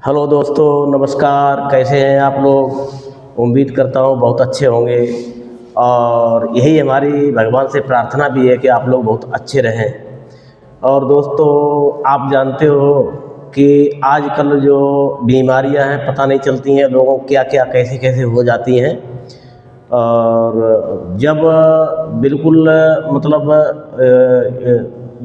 Hello दोस्तों, नमस्कार। कैसे हैं आप लोग? उम्मीद करता हूँ बहुत अच्छे होंगे और यही हमारी भगवान से प्रार्थना भी है कि आप लोग बहुत अच्छे रहें। और दोस्तों, आप जानते हो कि आजकल जो बीमारियां हैं पता नहीं चलती हैं लोगों को क्या क्या कैसे कैसे हो जाती हैं। और जब बिल्कुल मतलब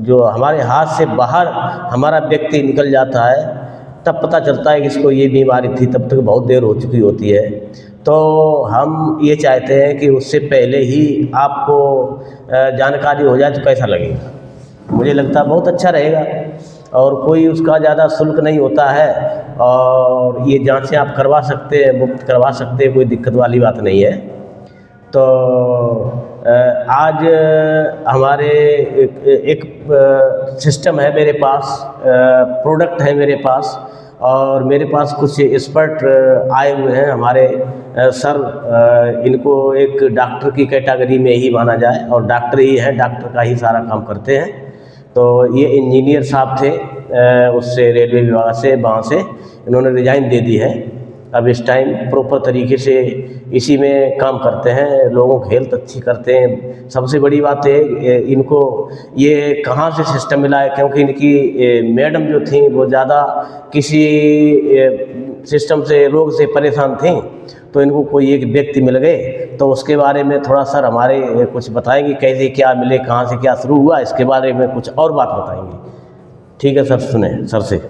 जो हमारे हाथ से बाहर हमारा व्यक्ति निकल जाता है तब पता चलता है कि इसको ये बीमारी थी, तब तक बहुत देर हो चुकी होती है। तो हम ये चाहते हैं कि उससे पहले ही आपको जानकारी हो जाए तो कैसा लगेगा? मुझे लगता है बहुत अच्छा रहेगा और कोई उसका ज़्यादा शुल्क नहीं होता है और ये जांचें आप करवा सकते हैं, मुफ्त करवा सकते हैं, कोई दिक्कत वाली बात नहीं है। तो आज हमारे एक सिस्टम है मेरे पास, प्रोडक्ट है मेरे पास और मेरे पास कुछ एक्सपर्ट आए हुए हैं हमारे सर। इनको एक डॉक्टर की कैटेगरी में ही माना जाए और डॉक्टर ही है, डॉक्टर का ही सारा काम करते हैं। तो ये इंजीनियर साहब थे, उससे रेलवे विभाग से वहाँ से इन्होंने रिजाइन दे दी है। अब इस टाइम प्रॉपर तरीके से इसी में काम करते हैं, लोगों की हेल्थ अच्छी करते हैं। सबसे बड़ी बात है इनको ये कहाँ से सिस्टम मिला है, क्योंकि इनकी मैडम जो थी वो ज़्यादा किसी सिस्टम से रोग से परेशान थी, तो इनको कोई एक व्यक्ति मिल गए। तो उसके बारे में थोड़ा सर हमारे कुछ बताएंगे, कैसे क्या मिले, कहाँ से क्या शुरू हुआ, इसके बारे में कुछ और बात बताएंगे। ठीक है सर, सुने सर से।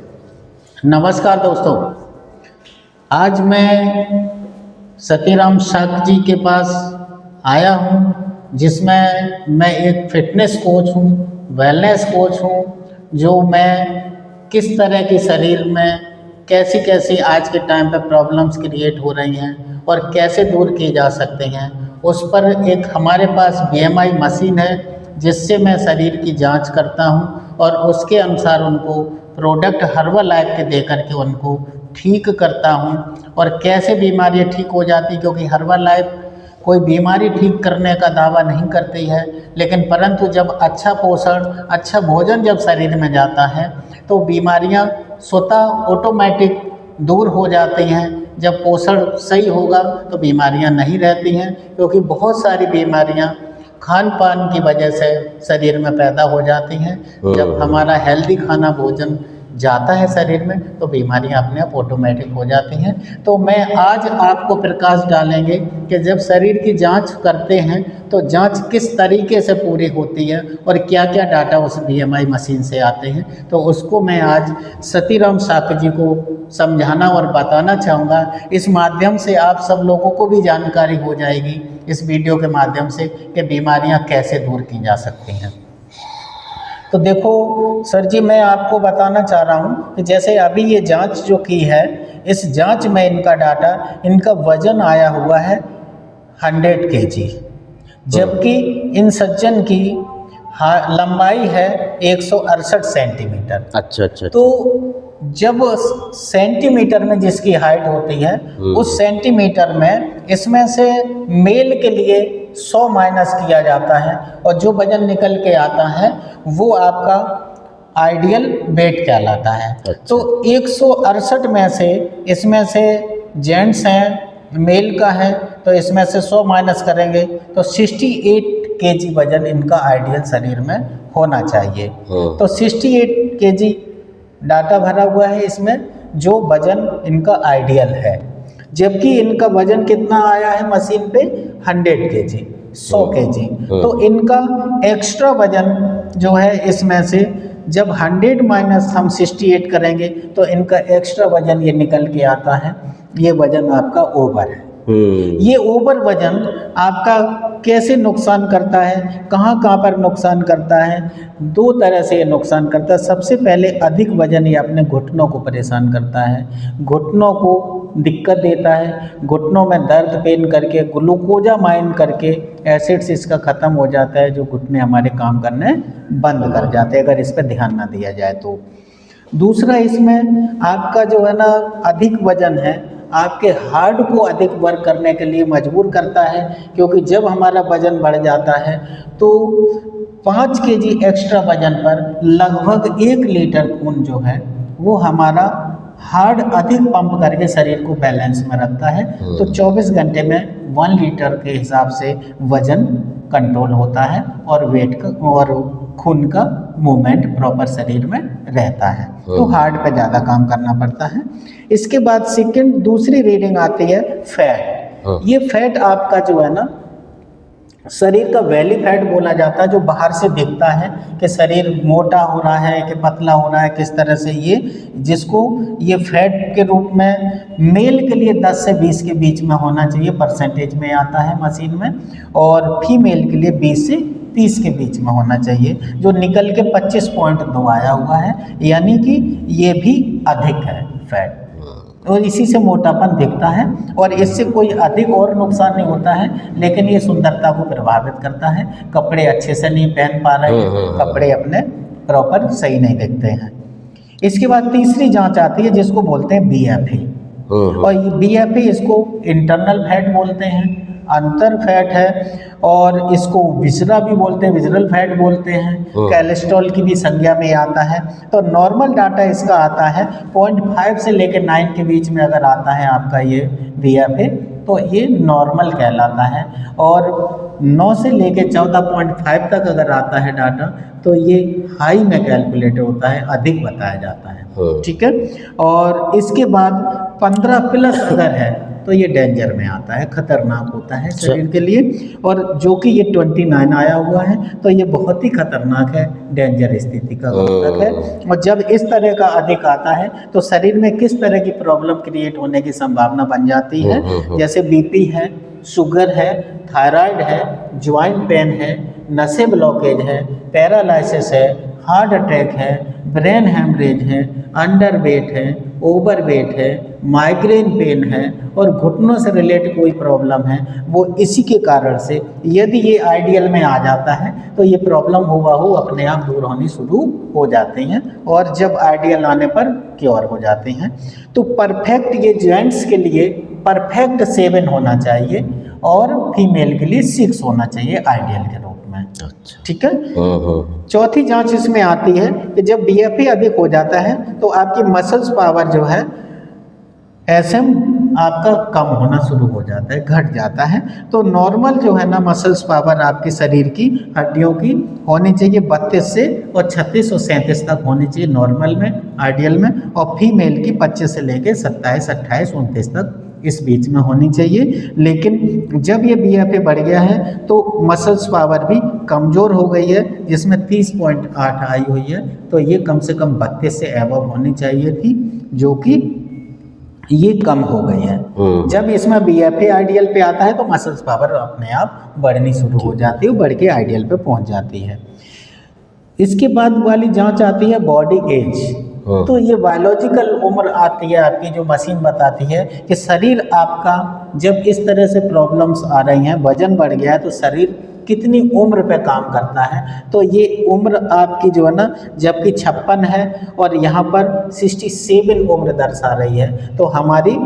नमस्कार दोस्तों, आज मैं सतीराम शाक जी के पास आया हूँ, जिसमें मैं एक फिटनेस कोच हूँ, वेलनेस कोच हूँ। जो मैं किस तरह के शरीर में कैसी कैसी आज के टाइम पे प्रॉब्लम्स क्रिएट हो रही हैं और कैसे दूर किए जा सकते हैं, उस पर एक हमारे पास BMI मशीन है जिससे मैं शरीर की जांच करता हूं और उसके अनुसार उनको प्रोडक्ट हर्बल लाइफ के दे करके उनको ठीक करता हूं और कैसे बीमारियां ठीक हो जाती, क्योंकि हर्बल लाइफ कोई बीमारी ठीक करने का दावा नहीं करती है, लेकिन परंतु जब अच्छा पोषण, अच्छा भोजन जब शरीर में जाता है तो बीमारियां स्वतः ऑटोमेटिक दूर हो जाती हैं। जब पोषण सही होगा तो बीमारियां नहीं रहती हैं, क्योंकि बहुत सारी बीमारियां खान पान की वजह से शरीर में पैदा हो जाती हैं। जब हमारा हेल्दी खाना भोजन जाता है शरीर में तो बीमारियां अपने आप ऑटोमेटिक हो जाती हैं। तो मैं आज आपको प्रकाश डालेंगे कि जब शरीर की जांच करते हैं तो जांच किस तरीके से पूरी होती है और क्या क्या डाटा उस BMI मशीन से आते हैं, तो उसको मैं आज सतीराम शाक जी को समझाना और बताना चाहूँगा। इस माध्यम से आप सब लोगों को भी जानकारी हो जाएगी इस वीडियो के माध्यम से कि बीमारियां कैसे दूर की जा सकती हैं। तो देखो सर जी, मैं आपको बताना चाह रहा हूँ कि जैसे अभी ये जांच जो की है, इस जांच में इनका डाटा, इनका वजन आया हुआ है 100 kg, जबकि इन सज्जन की लंबाई है 168 सेंटीमीटर। अच्छा। तो जब सेंटीमीटर में जिसकी हाइट होती है उस सेंटीमीटर में इसमें से मेल के लिए 100 माइनस किया जाता है और जो वजन निकल के आता है वो आपका आइडियल वेट कहलाता है। अच्छा। तो 168 में से इसमें से जेंट्स हैं, मेल का है, तो इसमें से 100 माइनस करेंगे तो 68 kg वजन इनका आइडियल शरीर में होना चाहिए। तो 68 kg डाटा भरा हुआ है इसमें, जो वजन इनका आइडियल है। जबकि इनका वजन कितना आया है मशीन पे 100 kg, 100 kg। तो इनका एक्स्ट्रा वजन जो है इसमें से जब 100 माइनस हम 68 करेंगे तो इनका एक्स्ट्रा वजन ये निकल के आता है, ये वजन आपका ओवर है। ये ओवर वजन आपका कैसे नुकसान करता है, कहाँ कहाँ पर नुकसान करता है? 2 तरह से ये नुकसान करता है। सबसे पहले अधिक वजन ये अपने घुटनों को परेशान करता है, घुटनों को दिक्कत देता है, घुटनों में दर्द पेन करके ग्लूकोजामाइन करके एसिड्स इसका ख़त्म हो जाता है, जो घुटने हमारे काम करने बंद कर जाते हैं अगर इस पर ध्यान ना दिया जाए तो। दूसरा, इसमें आपका जो है ना अधिक वजन है आपके हार्ट को अधिक वर्क करने के लिए मजबूर करता है, क्योंकि जब हमारा वजन बढ़ जाता है तो 5 kg एक्स्ट्रा वजन पर लगभग 1 लीटर खून जो है वो हमारा हार्ट अधिक पंप करके शरीर को बैलेंस में रखता है। तो 24 घंटे में 1 लीटर के हिसाब से वजन कंट्रोल होता है और वेट का और खून का मूवमेंट प्रॉपर शरीर में रहता है। तो हार्ट पे ज़्यादा काम करना पड़ता है। इसके बाद सेकंड दूसरी रीडिंग आती है फैट। ये फैट आपका जो है ना शरीर का वैली फैट बोला जाता है, जो बाहर से दिखता है कि शरीर मोटा हो रहा है कि पतला हो रहा है, किस तरह से ये जिसको ये फैट के रूप में मेल के लिए 10 से 20 के बीच में होना चाहिए, परसेंटेज में आता है मशीन में, और फीमेल के लिए 20 से 30 के बीच में होना चाहिए, जो निकल के 25.2 आया हुआ है, यानी कि ये भी अधिक है फैट, और इसी से मोटापन दिखता है। और इससे कोई अधिक और नुकसान नहीं होता है, लेकिन ये सुंदरता को प्रभावित करता है। कपड़े अच्छे से नहीं पहन पा रहे हैं, कपड़े अपने प्रॉपर सही नहीं दिखते हैं। इसके बाद तीसरी जांच आती है जिसको बोलते हैं BFA, और BFA इसको इंटरनल फैट बोलते हैं, अंतर फैट है, और इसको विसरा भी बोलते हैं, विजरल फैट बोलते हैं, कोलेस्ट्रॉल की भी संज्ञा में आता है। तो नॉर्मल डाटा इसका आता है 0.5 से लेकर 9 के बीच में अगर आता है आपका ये BFA तो ये नॉर्मल कहलाता है, और 9 से लेकर 14.5 तक अगर आता है डाटा तो ये हाई में कैलकुलेट होता है, अधिक बताया जाता है। ठीक है, और इसके बाद 15 प्लस अगर है तो ये डेंजर में आता है, खतरनाक होता है शरीर के लिए, और जो कि ये 29 आया हुआ है तो ये बहुत ही खतरनाक है, डेंजर स्थिति का घातक है। और जब इस तरह का अधिक आता है तो शरीर में किस तरह की प्रॉब्लम क्रिएट होने की संभावना बन जाती है, जैसे BP है, शुगर है, थायराइड है, ज्वाइंट पेन है, नसें ब्लॉकेज है, पैरालिसिस है, हार्ट अटैक है, ब्रेन हेमरेज है, अंडरवेट है, ओवरवेट है, माइग्रेन पेन है, और घुटनों से रिलेटेड कोई प्रॉब्लम है, वो इसी के कारण से यदि ये आइडियल में आ जाता है तो ये प्रॉब्लम हुआ हो अपने आप दूर होनी शुरू हो जाती हैं, और जब आइडियल आने पर क्योर हो जाती हैं। तो परफेक्ट ये जेंट्स के लिए परफेक्ट 7 होना चाहिए और फीमेल के लिए 6 होना चाहिए आइडियल के रूप में। ठीक है। चौथी जांच इसमें आती है कि जब BFA अधिक हो जाता है तो आपकी मसल्स पावर जो है SM आपका कम होना शुरू हो जाता है, घट जाता है। तो नॉर्मल जो है ना मसल्स पावर आपके शरीर की हड्डियों की होनी चाहिए 32 से और 36 और 37 तक होनी चाहिए नॉर्मल में, आइडियल में, और फीमेल की 25 से लेकर 27, 28, 29 तक इस बीच में होनी चाहिए। लेकिन जब ये BFA बढ़ गया है तो मसल्स पावर भी कमज़ोर हो गई है, जिसमें 30.8 आई हुई है, तो ये कम से कम 32 से एबव होनी चाहिए थी, जो कि ये कम हो गई है। जब इसमें BFA आइडियल पे आता है तो मसल्स पावर अपने आप बढ़नी शुरू हो जाती है, बढ़ के आइडियल पे पहुंच जाती है। इसके बाद वाली जांच आती है बॉडी एज। तो ये बायोलॉजिकल उम्र आती है आपकी, जो मशीन बताती है कि शरीर आपका जब इस तरह से प्रॉब्लम्स आ रही हैं, वजन बढ़ गया है, तो शरीर कितनी उम्र पे काम करता है। तो ये उम्र आपकी जो है ना, जबकि 56 है और यहाँ पर 67 उम्र दर्शा रही है, तो हमारी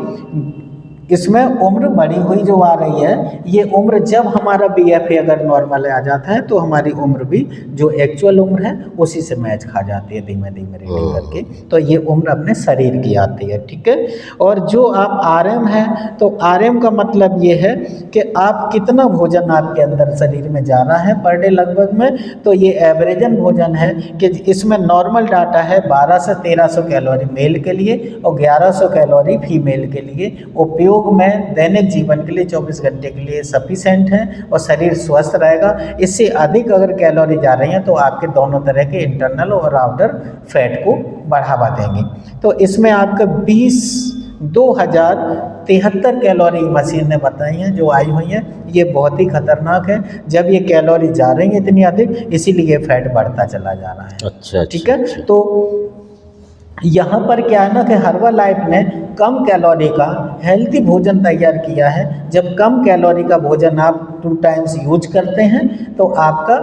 इसमें उम्र बढ़ी हुई जो आ रही है, ये उम्र जब हमारा BFA अगर नॉर्मल आ जाता है तो हमारी उम्र भी जो एक्चुअल उम्र है उसी से मैच खा जाती है धीमे धीमे रीडिंग करके। तो ये उम्र अपने शरीर की आती है। ठीक है। और जो आप RM है, तो RM का मतलब ये है कि आप कितना भोजन आपके अंदर शरीर में जा रहा है पर डे लगभग में। तो ये एवरेजन भोजन है कि इसमें नॉर्मल डाटा है 12 से 1300 कैलोरी मेल के लिए और 1100 कैलोरी फीमेल के लिए। उपयोग में दैनिक जीवन के लिए 24 घंटे के लिए सफिशेंट है और शरीर स्वस्थ रहेगा। इससे अधिक अगर कैलोरी जा रही हैं तो आपके दोनों तरह के इंटरनल और आउटर फैट को बढ़ावा देंगे। तो इसमें आपका 2073 कैलोरी मशीन ने बताई हैं जो आई हुई हैं, ये बहुत ही खतरनाक है। जब ये कैलोरी जा रही है इतनी अधिक, इसीलिए फैट बढ़ता चला जा रहा है। अच्छा। ठीक है। तो यहाँ पर क्या है ना कि हर्बलाइफ ने कम कैलोरी का हेल्थी भोजन तैयार किया है। जब कम कैलोरी का भोजन आप 2 टाइम्स यूज करते हैं तो आपका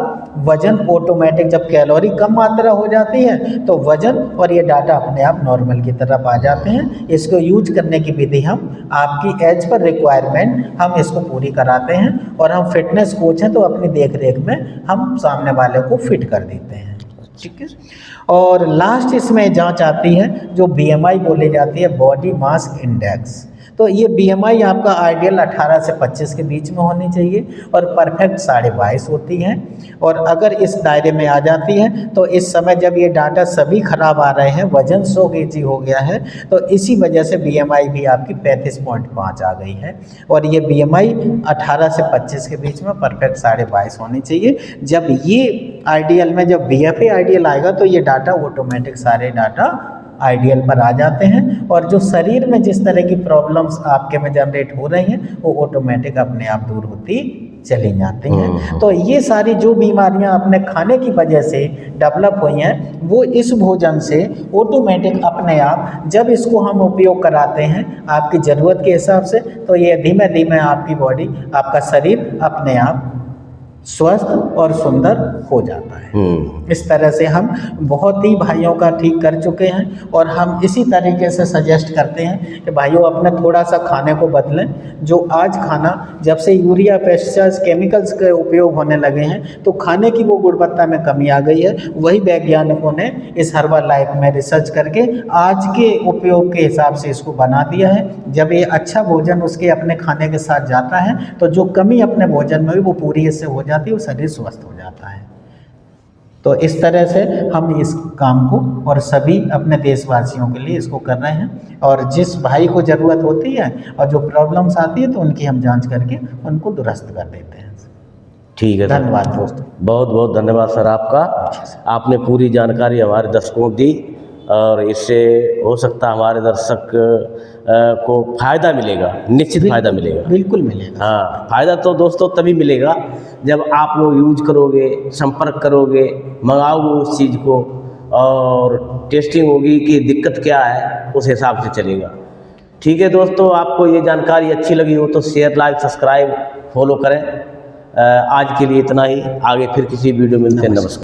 वजन ऑटोमेटिक, जब कैलोरी कम मात्रा हो जाती है तो वजन और ये डाटा अपने आप नॉर्मल की तरफ आ जाते हैं। इसको यूज करने की विधि हम आपकी एज पर रिक्वायरमेंट हम इसको पूरी कराते हैं, और हम फिटनेस कोच हैं तो अपनी देख रेख में हम सामने वाले को फिट कर देते हैं। ठीक है। और लास्ट इसमें जांच आती है जो BMI बोली जाती है, बॉडी मास इंडेक्स। तो ये BMI आपका आइडियल 18 से 25 के बीच में होनी चाहिए और परफेक्ट 22.5 होती है। और अगर इस दायरे में आ जाती है तो इस समय जब ये डाटा सभी खराब आ रहे हैं, वजन 100 kg हो गया है, तो इसी वजह से BMI भी आपकी 35.5 आ गई है। और ये BMI 18 से 25 के बीच में परफेक्ट 22.5 होनी चाहिए। जब ये आइडियल में, जब BFA आइडियल आएगा तो ये डाटा ऑटोमेटिक सारे डाटा आइडियल पर आ जाते हैं और जो शरीर में जिस तरह की प्रॉब्लम्स आपके में जनरेट हो रही हैं वो ऑटोमेटिक अपने आप दूर होती चली जाती हैं। तो ये सारी जो बीमारियां अपने खाने की वजह से डेवलप हुई हैं वो इस भोजन से ऑटोमेटिक अपने आप, जब इसको हम उपयोग कराते हैं आपकी ज़रूरत के हिसाब से, तो ये धीमे धीमे आपकी बॉडी, आपका शरीर अपने आप स्वस्थ और सुंदर हो जाता है। इस तरह से हम बहुत ही भाइयों का ठीक कर चुके हैं और हम इसी तरीके से सजेस्ट करते हैं कि भाइयों अपने थोड़ा सा खाने को बदलें। जो आज खाना, जब से यूरिया, पेस्टिसाइड्स, केमिकल्स के उपयोग होने लगे हैं तो खाने की वो गुणवत्ता में कमी आ गई है। वही वैज्ञानिकों ने इस हर्बल लाइफ में रिसर्च करके आज के उपयोग के हिसाब से इसको बना दिया है। जब ये अच्छा भोजन उसके अपने खाने के साथ जाता है तो जो कमी अपने भोजन में भी वो पूरी इससे हो जाती है, वो शरीर स्वस्थ हो जाता है। तो इस तरह से हम इस काम को और सभी अपने देशवासियों के लिए इसको कर रहे हैं और जिस भाई को ज़रूरत होती है और जो प्रॉब्लम्स आती है तो उनकी हम जांच करके उनको दुरुस्त कर देते हैं। ठीक है, धन्यवाद दोस्तों। बहुत बहुत धन्यवाद सर आपका। आपने पूरी जानकारी हमारे दर्शकों को दी और इससे हो सकता है हमारे दर्शक को फ़ायदा मिलेगा, निश्चित फ़ायदा मिलेगा, बिल्कुल मिलेगा। हाँ, फ़ायदा तो दोस्तों तभी मिलेगा जब आप लोग यूज करोगे, संपर्क करोगे, मंगाओगे उस चीज़ को और टेस्टिंग होगी कि दिक्कत क्या है, उस हिसाब से चलेगा। ठीक है दोस्तों, आपको ये जानकारी अच्छी लगी हो तो शेयर, लाइक, सब्सक्राइब, फॉलो करें। आज के लिए इतना ही, आगे फिर किसी वीडियो मिलते हैं। नमस्कार।